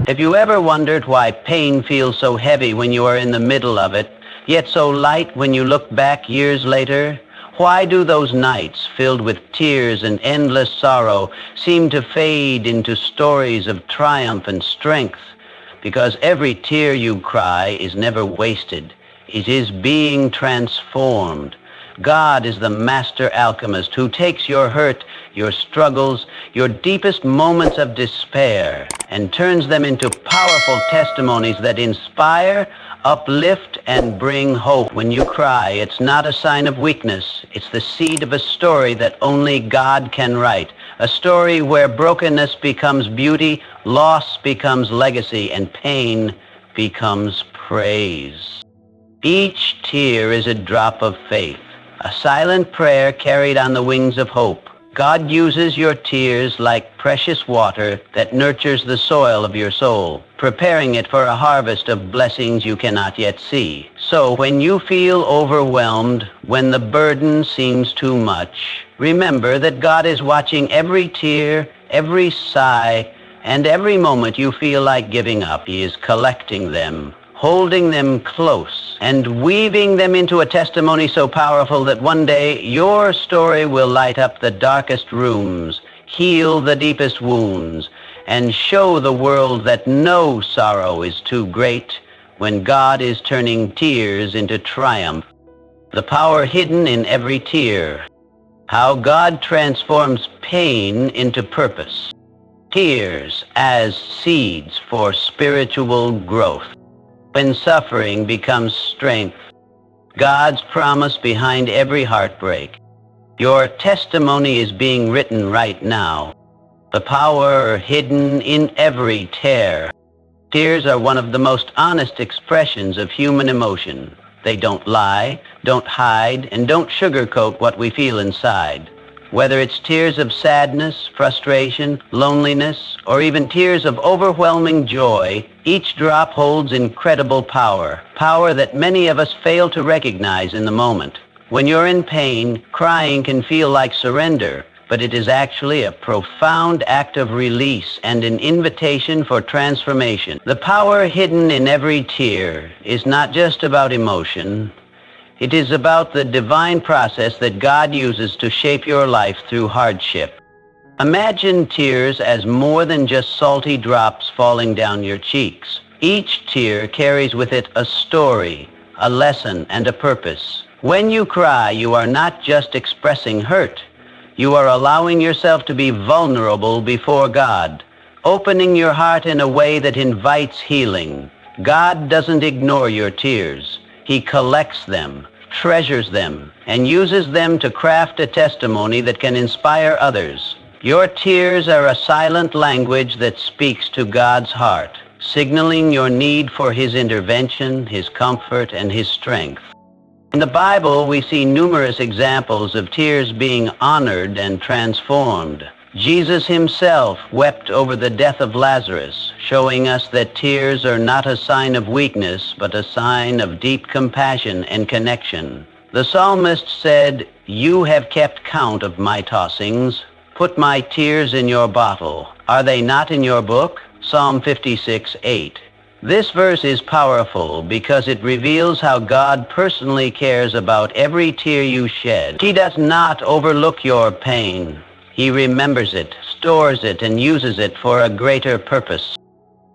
Have you ever wondered why pain feels so heavy when you are in the middle of it, yet so light when you look back years later? Why do those nights, filled with tears and endless sorrow, seem to fade into stories of triumph and strength? Because every tear you cry is never wasted. It is being transformed. God is the master alchemist who takes your hurt, your struggles, your deepest moments of despair, and turns them into powerful testimonies that inspire, uplift, and bring hope. When you cry, it's not a sign of weakness. It's the seed of a story that only God can write. A story where brokenness becomes beauty, loss becomes legacy, and pain becomes praise. Each tear is a drop of faith, a silent prayer carried on the wings of hope. God uses your tears like precious water that nurtures the soil of your soul, preparing it for a harvest of blessings you cannot yet see. So when you feel overwhelmed, when the burden seems too much, remember that God is watching every tear, every sigh, and every moment you feel like giving up. He is collecting them, holding them close, and weaving them into a testimony so powerful that one day your story will light up the darkest rooms, heal the deepest wounds, and show the world that no sorrow is too great when God is turning tears into triumph. The power hidden in every tear. How God transforms pain into purpose. Tears as seeds for spiritual growth. When suffering becomes strength, God's promise behind every heartbreak. Your testimony is being written right now. The power hidden in every tear. Tears are one of the most honest expressions of human emotion. They don't lie, don't hide, and don't sugarcoat what we feel inside. Whether it's tears of sadness, frustration, loneliness, or even tears of overwhelming joy, each drop holds incredible power, power that many of us fail to recognize in the moment. When you're in pain, crying can feel like surrender, but it is actually a profound act of release and an invitation for transformation. The power hidden in every tear is not just about emotion. It is about the divine process that God uses to shape your life through hardship. Imagine tears as more than just salty drops falling down your cheeks. Each tear carries with it a story, a lesson, and a purpose. When you cry, you are not just expressing hurt. You are allowing yourself to be vulnerable before God, opening your heart in a way that invites healing. God doesn't ignore your tears. He collects them, treasures them, and uses them to craft a testimony that can inspire others. Your tears are a silent language that speaks to God's heart, signaling your need for His intervention, His comfort, and His strength. In the Bible, we see numerous examples of tears being honored and transformed. Jesus himself wept over the death of Lazarus, showing us that tears are not a sign of weakness, but a sign of deep compassion and connection. The psalmist said, "You have kept count of my tossings. Put my tears in your bottle. Are they not in your book?" Psalm 56:8. This verse is powerful because it reveals how God personally cares about every tear you shed. He does not overlook your pain. He remembers it, stores it, and uses it for a greater purpose.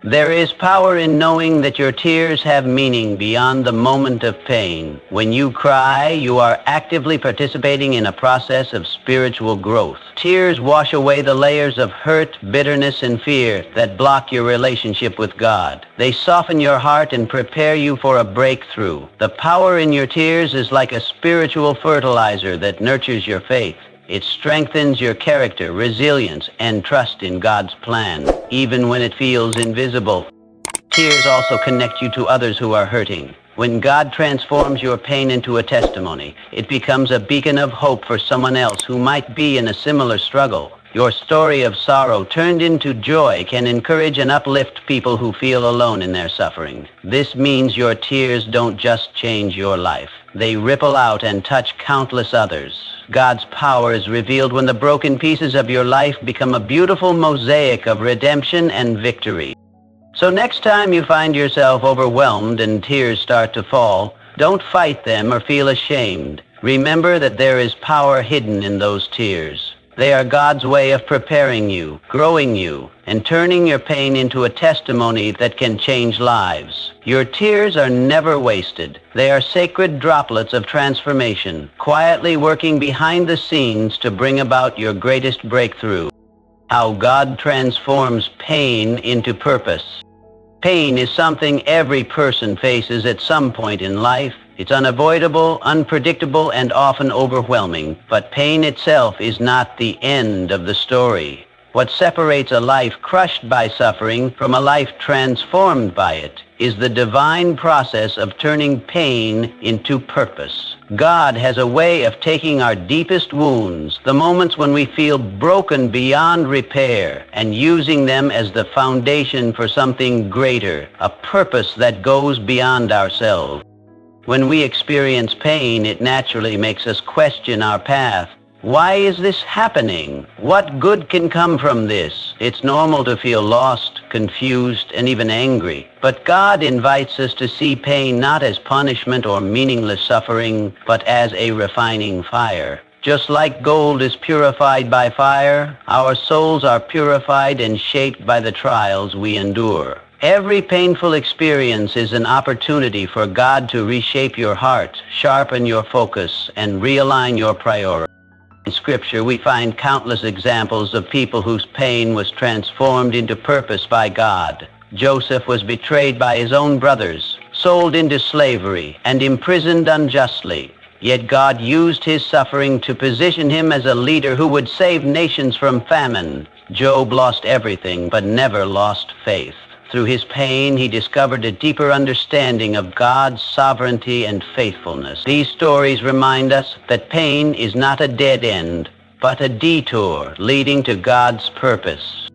There is power in knowing that your tears have meaning beyond the moment of pain. When you cry, you are actively participating in a process of spiritual growth. Tears wash away the layers of hurt, bitterness, and fear that block your relationship with God. They soften your heart and prepare you for a breakthrough. The power in your tears is like a spiritual fertilizer that nurtures your faith. It strengthens your character, resilience, and trust in God's plan, even when it feels invisible. Tears also connect you to others who are hurting. When God transforms your pain into a testimony, it becomes a beacon of hope for someone else who might be in a similar struggle. Your story of sorrow turned into joy can encourage and uplift people who feel alone in their suffering. This means your tears don't just change your life. They ripple out and touch countless others. God's power is revealed when the broken pieces of your life become a beautiful mosaic of redemption and victory. So next time you find yourself overwhelmed and tears start to fall, don't fight them or feel ashamed. Remember that there is power hidden in those tears. They are God's way of preparing you, growing you, and turning your pain into a testimony that can change lives. Your tears are never wasted. They are sacred droplets of transformation, quietly working behind the scenes to bring about your greatest breakthrough. How God transforms pain into purpose. Pain is something every person faces at some point in life. It's unavoidable, unpredictable, and often overwhelming. But pain itself is not the end of the story. What separates a life crushed by suffering from a life transformed by it is the divine process of turning pain into purpose. God has a way of taking our deepest wounds, the moments when we feel broken beyond repair, and using them as the foundation for something greater, a purpose that goes beyond ourselves. When we experience pain, it naturally makes us question our path. Why is this happening? What good can come from this? It's normal to feel lost, confused, and even angry. But God invites us to see pain not as punishment or meaningless suffering, but as a refining fire. Just like gold is purified by fire, our souls are purified and shaped by the trials we endure. Every painful experience is an opportunity for God to reshape your heart, sharpen your focus, and realign your priorities. In Scripture, we find countless examples of people whose pain was transformed into purpose by God. Joseph was betrayed by his own brothers, sold into slavery, and imprisoned unjustly. Yet God used his suffering to position him as a leader who would save nations from famine. Job lost everything, but never lost faith. Through his pain, he discovered a deeper understanding of God's sovereignty and faithfulness. These stories remind us that pain is not a dead end, but a detour leading to God's purpose.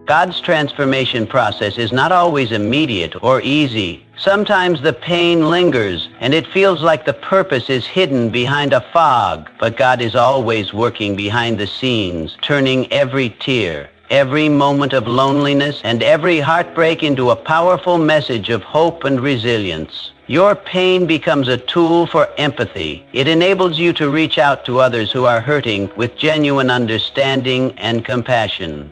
God's transformation process is not always immediate or easy. Sometimes the pain lingers, and it feels like the purpose is hidden behind a fog. But God is always working behind the scenes, turning every tear, every moment of loneliness, and every heartbreak into a powerful message of hope and resilience. Your pain becomes a tool for empathy. It enables you to reach out to others who are hurting with genuine understanding and compassion.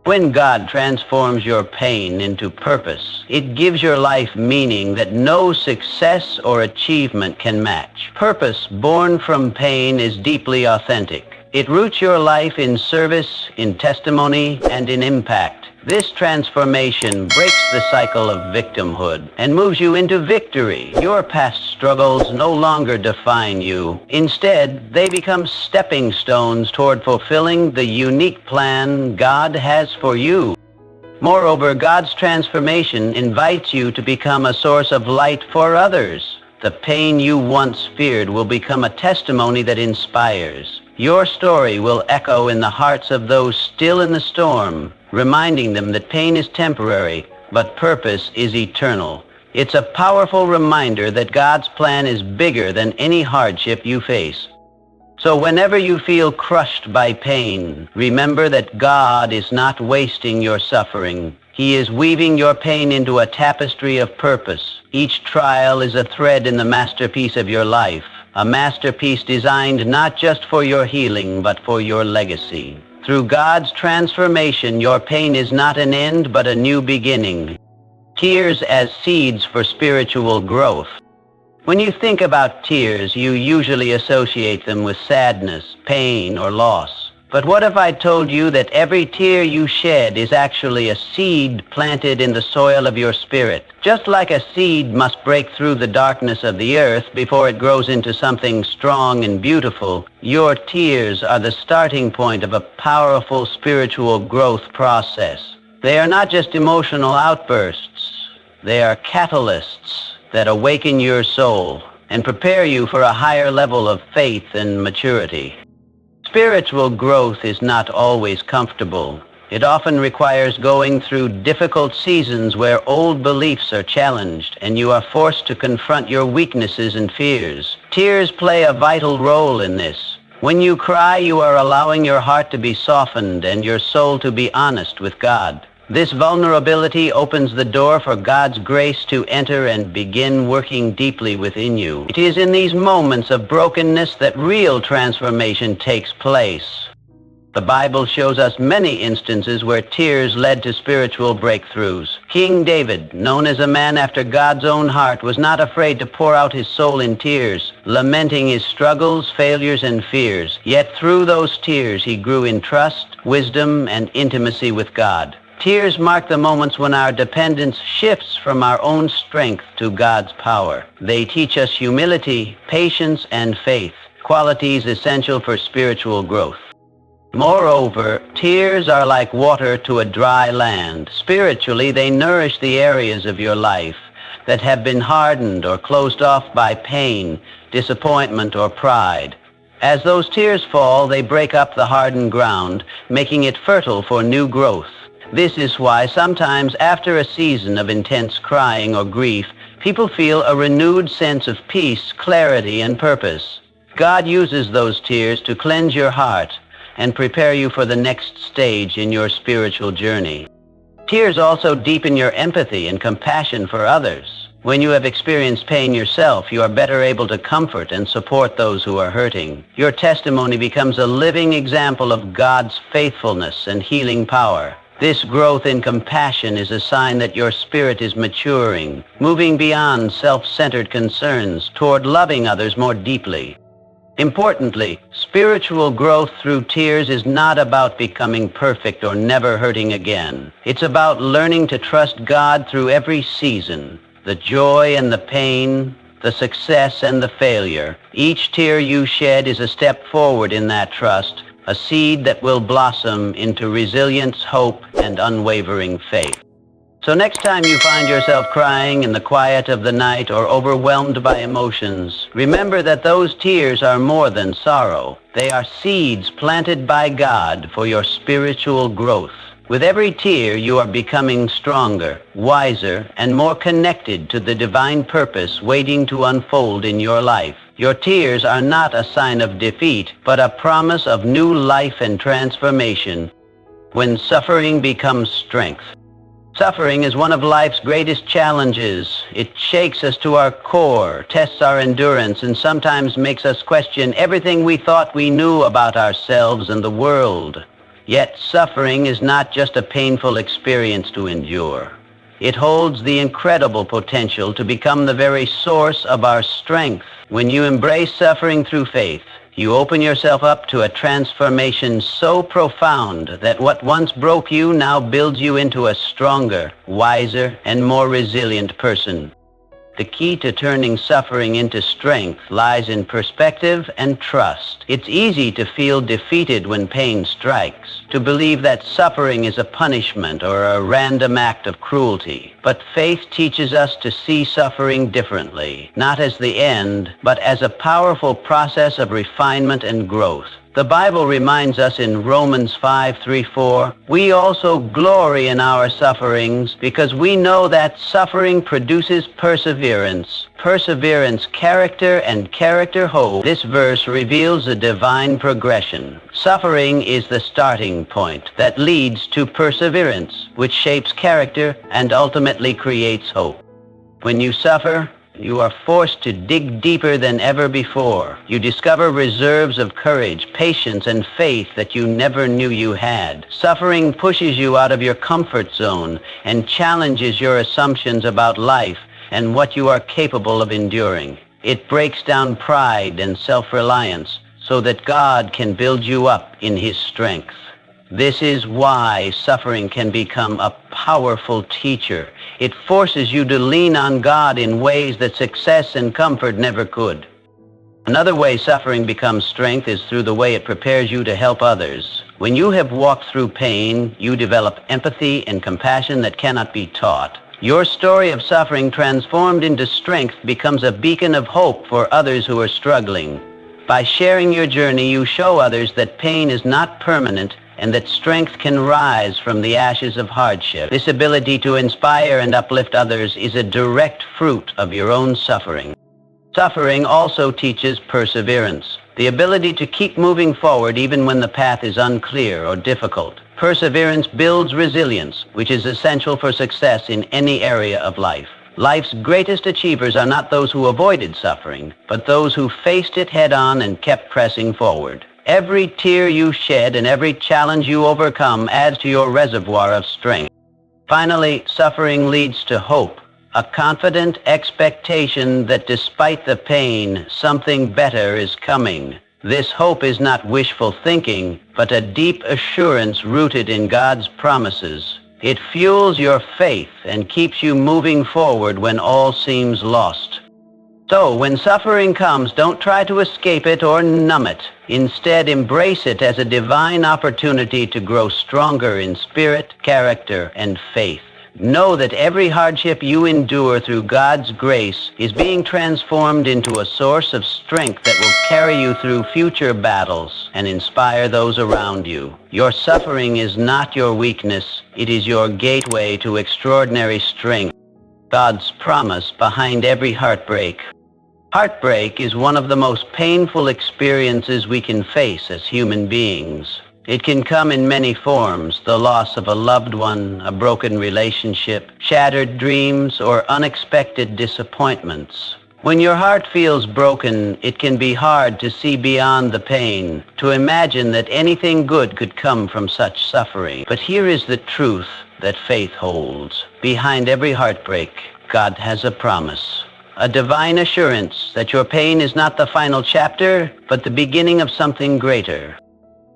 When God transforms your pain into purpose, it gives your life meaning that no success or achievement can match. Purpose born from pain is deeply authentic. It roots your life in service, in testimony, and in impact. This transformation breaks the cycle of victimhood and moves you into victory. Your past struggles no longer define you. Instead, they become stepping stones toward fulfilling the unique plan God has for you. Moreover, God's transformation invites you to become a source of light for others. The pain you once feared will become a testimony that inspires. Your story will echo in the hearts of those still in the storm, reminding them that pain is temporary, but purpose is eternal. It's a powerful reminder that God's plan is bigger than any hardship you face. So whenever you feel crushed by pain, remember that God is not wasting your suffering. He is weaving your pain into a tapestry of purpose. Each trial is a thread in the masterpiece of your life, a masterpiece designed not just for your healing, but for your legacy. Through God's transformation, your pain is not an end, but a new beginning. Tears as seeds for spiritual growth. When you think about tears, you usually associate them with sadness, pain, or loss. But what if I told you that every tear you shed is actually a seed planted in the soil of your spirit? Just like a seed must break through the darkness of the earth before it grows into something strong and beautiful, your tears are the starting point of a powerful spiritual growth process. They are not just emotional outbursts. They are catalysts that awaken your soul and prepare you for a higher level of faith and maturity. Spiritual growth is not always comfortable. It often requires going through difficult seasons where old beliefs are challenged and you are forced to confront your weaknesses and fears. Tears play a vital role in this. When you cry, you are allowing your heart to be softened and your soul to be honest with God. This vulnerability opens the door for God's grace to enter and begin working deeply within you. It is in these moments of brokenness that real transformation takes place. The Bible shows us many instances where tears led to spiritual breakthroughs. King David, known as a man after God's own heart, was not afraid to pour out his soul in tears, lamenting his struggles, failures, and fears. Yet through those tears he grew in trust, wisdom, and intimacy with God. Tears mark the moments when our dependence shifts from our own strength to God's power. They teach us humility, patience, and faith, qualities essential for spiritual growth. Moreover, tears are like water to a dry land. Spiritually, they nourish the areas of your life that have been hardened or closed off by pain, disappointment, or pride. As those tears fall, they break up the hardened ground, making it fertile for new growth. This is why sometimes after a season of intense crying or grief, people feel a renewed sense of peace, clarity, and purpose. God uses those tears to cleanse your heart and prepare you for the next stage in your spiritual journey. Tears also deepen your empathy and compassion for others. When you have experienced pain yourself, you are better able to comfort and support those who are hurting. Your testimony becomes a living example of God's faithfulness and healing power. This growth in compassion is a sign that your spirit is maturing, moving beyond self-centered concerns toward loving others more deeply. Importantly, spiritual growth through tears is not about becoming perfect or never hurting again. It's about learning to trust God through every season, the joy and the pain, the success and the failure. Each tear you shed is a step forward in that trust, a seed that will blossom into resilience, hope, and unwavering faith. So next time you find yourself crying in the quiet of the night or overwhelmed by emotions, remember that those tears are more than sorrow. They are seeds planted by God for your spiritual growth. With every tear, you are becoming stronger, wiser, and more connected to the divine purpose waiting to unfold in your life. Your tears are not a sign of defeat, but a promise of new life and transformation. When suffering becomes strength. Suffering is one of life's greatest challenges. It shakes us to our core, tests our endurance, and sometimes makes us question everything we thought we knew about ourselves and the world. Yet suffering is not just a painful experience to endure. It holds the incredible potential to become the very source of our strength. When you embrace suffering through faith, you open yourself up to a transformation so profound that what once broke you now builds you into a stronger, wiser, and more resilient person. The key to turning suffering into strength lies in perspective and trust. It's easy to feel defeated when pain strikes, to believe that suffering is a punishment or a random act of cruelty. But faith teaches us to see suffering differently, not as the end, but as a powerful process of refinement and growth. The Bible reminds us in Romans 5:3-4, we also glory in our sufferings because we know that suffering produces perseverance. Perseverance, character, and character hope. This verse reveals a divine progression. Suffering is the starting point that leads to perseverance, which shapes character and ultimately creates hope. When you suffer, you are forced to dig deeper than ever before. You discover reserves of courage, patience, and faith that you never knew you had. Suffering pushes you out of your comfort zone and challenges your assumptions about life and what you are capable of enduring. It breaks down pride and self-reliance so that God can build you up in His strength. This is why suffering can become a powerful teacher. It forces you to lean on God in ways that success and comfort never could. Another way suffering becomes strength is through the way it prepares you to help others. When you have walked through pain, you develop empathy and compassion that cannot be taught. Your story of suffering transformed into strength becomes a beacon of hope for others who are struggling. By sharing your journey, you show others that pain is not permanent and that strength can rise from the ashes of hardship. This ability to inspire and uplift others is a direct fruit of your own suffering. Suffering also teaches perseverance, the ability to keep moving forward even when the path is unclear or difficult. Perseverance builds resilience, which is essential for success in any area of life. Life's greatest achievers are not those who avoided suffering, but those who faced it head-on and kept pressing forward. Every tear you shed and every challenge you overcome adds to your reservoir of strength. Finally, suffering leads to hope, a confident expectation that despite the pain, something better is coming. This hope is not wishful thinking, but a deep assurance rooted in God's promises. It fuels your faith and keeps you moving forward when all seems lost. So, when suffering comes, don't try to escape it or numb it. Instead, embrace it as a divine opportunity to grow stronger in spirit, character, and faith. Know that every hardship you endure through God's grace is being transformed into a source of strength that will carry you through future battles and inspire those around you. Your suffering is not your weakness. It is your gateway to extraordinary strength. God's promise behind every heartbreak. Heartbreak is one of the most painful experiences we can face as human beings. It can come in many forms: the loss of a loved one, a broken relationship, shattered dreams, or unexpected disappointments. When your heart feels broken, it can be hard to see beyond the pain, to imagine that anything good could come from such suffering. But here is the truth that faith holds. Behind every heartbreak, God has a promise. A divine assurance that your pain is not the final chapter, but the beginning of something greater.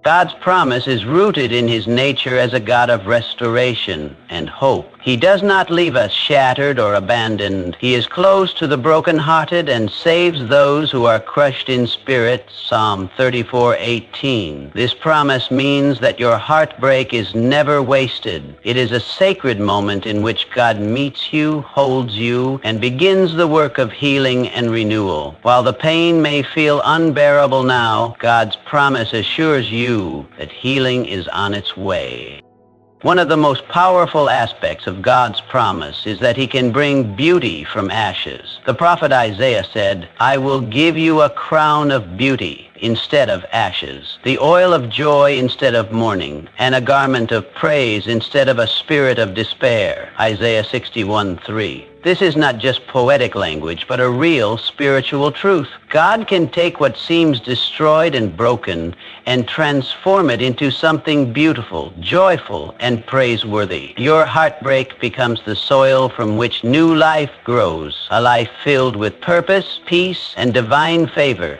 God's promise is rooted in his nature as a God of restoration and hope. He does not leave us shattered or abandoned. He is close to the brokenhearted and saves those who are crushed in spirit. Psalm 34:18. This promise means that your heartbreak is never wasted. It is a sacred moment in which God meets you, holds you, and begins the work of healing and renewal. While the pain may feel unbearable now, God's promise assures you that healing is on its way. One of the most powerful aspects of God's promise is that he can bring beauty from ashes. The prophet Isaiah said, "I will give you a crown of beauty instead of ashes, the oil of joy instead of mourning, and a garment of praise instead of a spirit of despair." Isaiah 61:3. This is not just poetic language, but a real spiritual truth. God can take what seems destroyed and broken and transform it into something beautiful, joyful, and praiseworthy. Your heartbreak becomes the soil from which new life grows, a life filled with purpose, peace, and divine favor.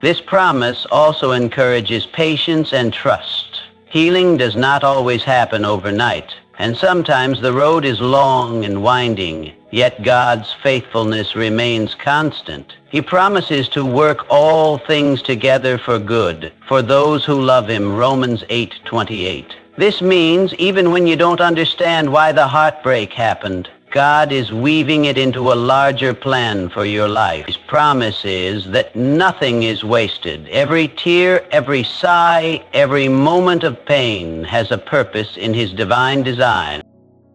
This promise also encourages patience and trust. Healing does not always happen overnight, and sometimes the road is long and winding, yet God's faithfulness remains constant. He promises to work all things together for good, for those who love him, Romans 8:28. This means even when you don't understand why the heartbreak happened, God is weaving it into a larger plan for your life. His promise is that nothing is wasted. Every tear, every sigh, every moment of pain has a purpose in his divine design.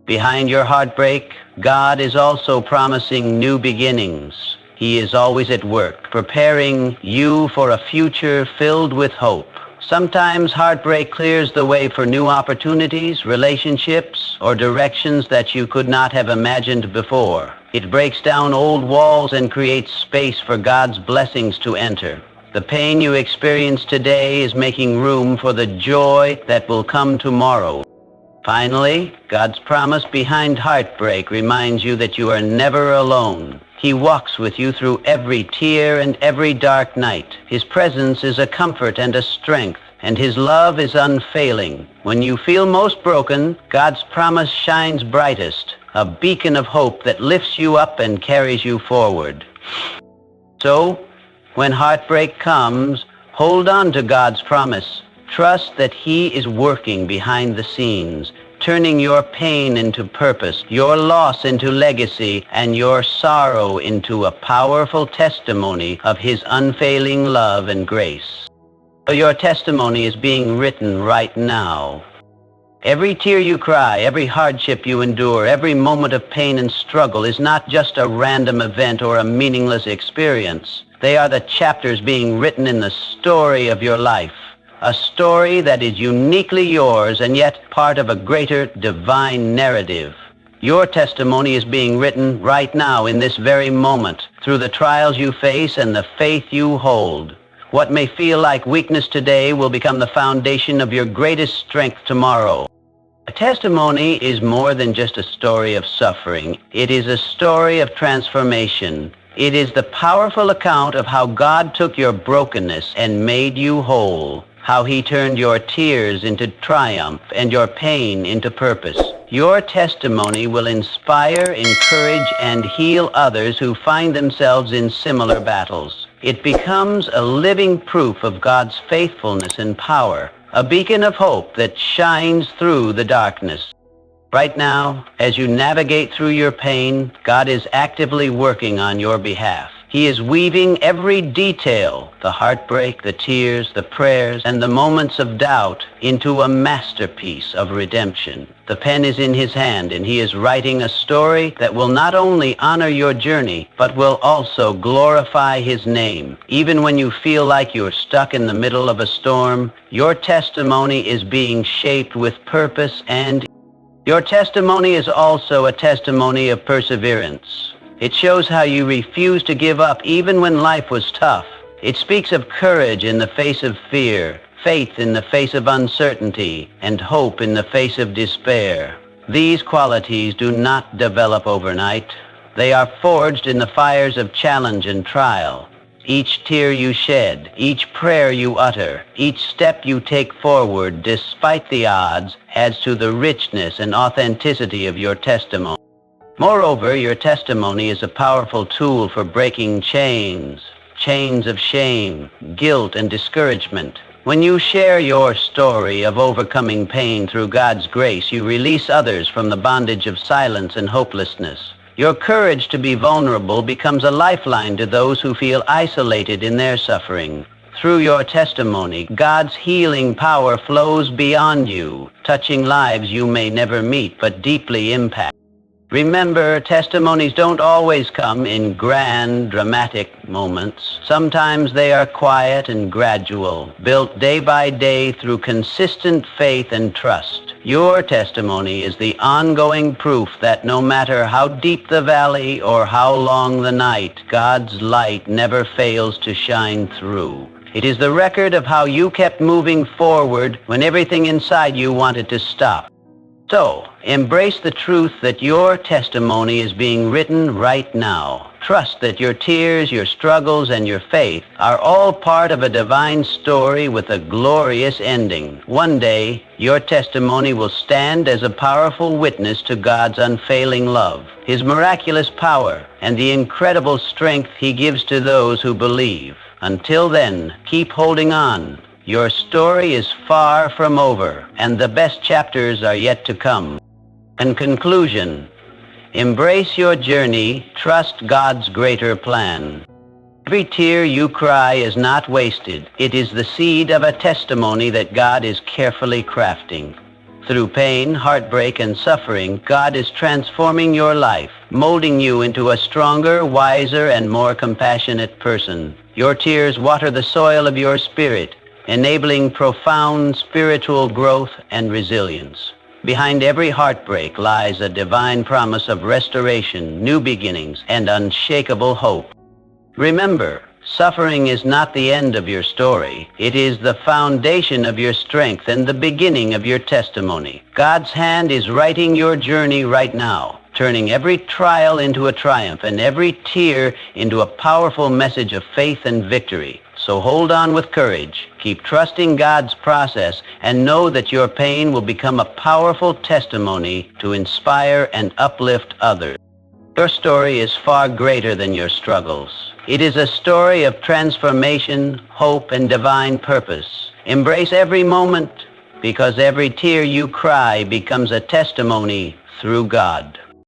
Behind your heartbreak, God is also promising new beginnings. He is always at work, preparing you for a future filled with hope. Sometimes heartbreak clears the way for new opportunities, relationships, or directions that you could not have imagined before. It breaks down old walls and creates space for God's blessings to enter. The pain you experience today is making room for the joy that will come tomorrow. Finally, God's promise behind heartbreak reminds you that you are never alone. He walks with you through every tear and every dark night. His presence is a comfort and a strength, and his love is unfailing. When you feel most broken, God's promise shines brightest, a beacon of hope that lifts you up and carries you forward. So, when heartbreak comes, hold on to God's promise. Trust that he is working behind the scenes, turning your pain into purpose, your loss into legacy, and your sorrow into a powerful testimony of his unfailing love and grace. So your testimony is being written right now. Every tear you cry, every hardship you endure, every moment of pain and struggle is not just a random event or a meaningless experience. They are the chapters being written in the story of your life. a story that is uniquely yours and yet part of a greater divine narrative. Your testimony is being written right now in this very moment through the trials you face and the faith you hold. What may feel like weakness today will become the foundation of your greatest strength tomorrow. A testimony is more than just a story of suffering. It is a story of transformation. It is the powerful account of how God took your brokenness and made you whole, how he turned your tears into triumph and your pain into purpose. Your testimony will inspire, encourage, and heal others who find themselves in similar battles. It becomes a living proof of God's faithfulness and power, a beacon of hope that shines through the darkness. Right now, as you navigate through your pain, God is actively working on your behalf. He is weaving every detail, the heartbreak, the tears, the prayers, and the moments of doubt, into a masterpiece of redemption. The pen is in his hand, and he is writing a story that will not only honor your journey, but will also glorify his name. Even when you feel like you're stuck in the middle of a storm, your testimony is being shaped with purpose, and your testimony is also a testimony of perseverance. It shows how you refuse to give up even when life was tough. It speaks of courage in the face of fear, faith in the face of uncertainty, and hope in the face of despair. These qualities do not develop overnight. They are forged in the fires of challenge and trial. Each tear you shed, each prayer you utter, each step you take forward despite the odds adds to the richness and authenticity of your testimony. Moreover, your testimony is a powerful tool for breaking chains of shame, guilt, and discouragement. When you share your story of overcoming pain through God's grace, you release others from the bondage of silence and hopelessness. Your courage to be vulnerable becomes a lifeline to those who feel isolated in their suffering. Through your testimony, God's healing power flows beyond you, touching lives you may never meet but deeply impact. Remember, testimonies don't always come in grand, dramatic moments. Sometimes they are quiet and gradual, built day by day through consistent faith and trust. Your testimony is the ongoing proof that no matter how deep the valley or how long the night, God's light never fails to shine through. It is the record of how you kept moving forward when everything inside you wanted to stop. So, embrace the truth that your testimony is being written right now. Trust that your tears, your struggles, and your faith are all part of a divine story with a glorious ending. One day, your testimony will stand as a powerful witness to God's unfailing love, his miraculous power, and the incredible strength he gives to those who believe. Until then, keep holding on. Your story is far from over, and the best chapters are yet to come. In conclusion, embrace your journey, trust God's greater plan. Every tear you cry is not wasted. It is the seed of a testimony that God is carefully crafting. Through pain, heartbreak, and suffering, God is transforming your life, molding you into a stronger, wiser, and more compassionate person. Your tears water the soil of your spirit, enabling profound spiritual growth and resilience. Behind every heartbreak lies a divine promise of restoration, new beginnings, and unshakable hope. Remember, suffering is not the end of your story. It is the foundation of your strength and the beginning of your testimony. God's hand is writing your journey right now, turning every trial into a triumph and every tear into a powerful message of faith and victory. So hold on with courage, keep trusting God's process, and know that your pain will become a powerful testimony to inspire and uplift others. Your story is far greater than your struggles. It is a story of transformation, hope, and divine purpose. Embrace every moment, because every tear you cry becomes a testimony through God.